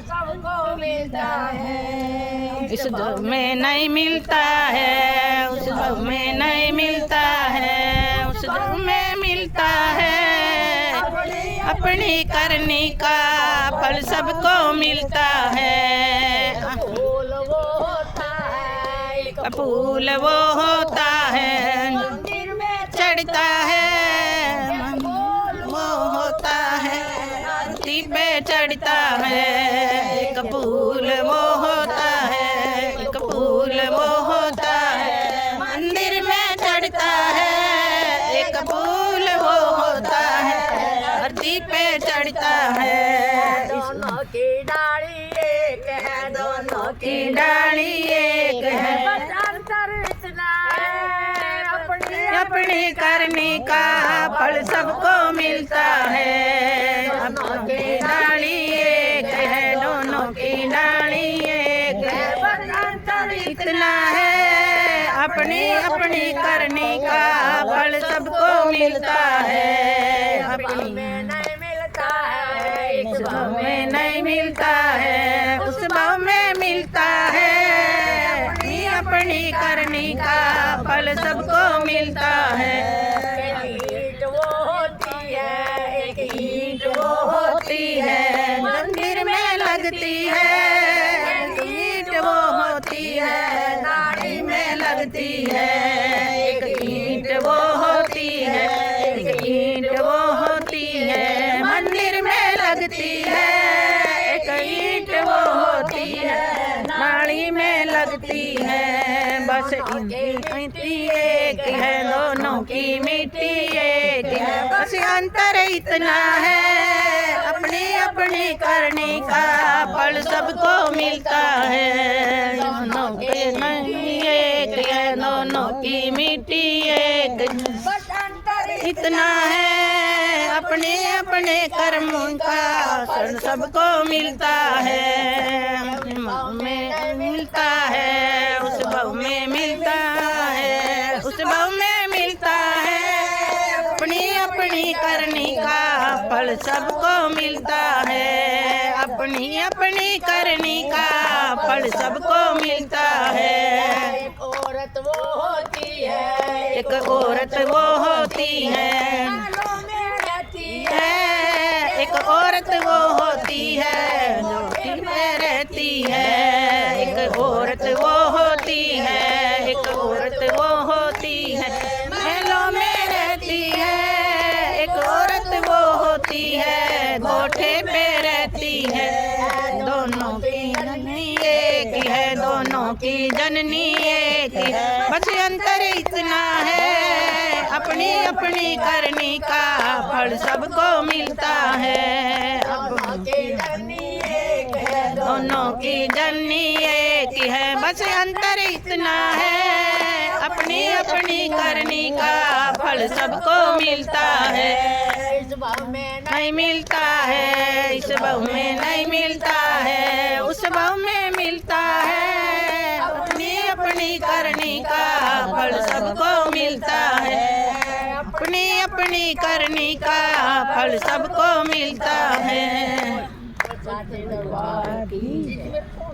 सबको मिलता है, इस भाव में नहीं मिलता है, उस भाव में नहीं मिलता है, उस भाव में मिलता है। अपनी करनी का फल सबको मिलता है। फूल वो होता है, एक फूल वो होता है, मंदिर में चढ़ता है, वो होता है, धरती पे चढ़ता है। एक फूल वो होता है, एक फूल वो होता है, मंदिर में चढ़ता है। एक फूल वो होता है, धरती पे चढ़ता है। दोनों की डाली एक है, दोनों की की डाली एक है, बस अंतर इतना है, अपनी अपनी करनी का फल सबको मिलता है। दोनों की डाली एक है, दोनों की डाली एक है, बस अंतर इतना है। अपनी अपनी करनी का फल सबको मिलता है। अपनी में नहीं मिलता है, उस भाव में नहीं मिलता है, उस भाव में मिलता है। अपनी अपनी करनी का फल सबको मिलता है। एक ईंट वो होती है, एक ईंट वो होती है, मंदिर में लगती है। ईंट वो होती है, नाड़ी में लगती है। एक ईंट वो होती है, एक ईंट वो होती है, मंदिर में लगती है। एक ईंट वो होती है, नाड़ी में लगती है। बस इनकी एक है, दोनों की मिट्टी एक है, बस अंतर इतना है। अपनी अपनी करनी का फल सबको मिलता है। दोनों के नहीं एक है, दोनों की मिट्टी एक है, बस अंतर इतना है। अपने अपने कर्मों का फल सबको मिलता है। अपने भाव में मिलता है, उस भाव में मिलता है, उस भाव में मिलता है। अपनी अपनी करनी का फल सबको मिलता है। अपनी अपनी करनी का फल सबको मिलता है। एक औरत वो होती है, एक औरत वो होती है, सालों में रहती है, है एक औरत वो होती है, जो दिल में रहती है। एक औरत वो होती है, एक औरत वो होती है, महलों में रहती है। एक औरत वो होती है, कोठे पे रहती है। दोनों की जननी एक है, दोनों की जननी एक है, बस अंतर इतना है। अपनी अपनी करनी का फल सबको मिलता है। दोनों की धनी एक है, दोनों की जननी एक है, बस अंतर इतना है। अपनी अपनी करनी का फल सबको मिलता है। इस भाव में नहीं मिलता है, इस भाव में नहीं मिलता है, उस भाव में मिलता है। अपनी अपनी करनी का फल सबको मिलता है। अपनी अपनी करनी का फल सबको मिलता है। नहीं दरबार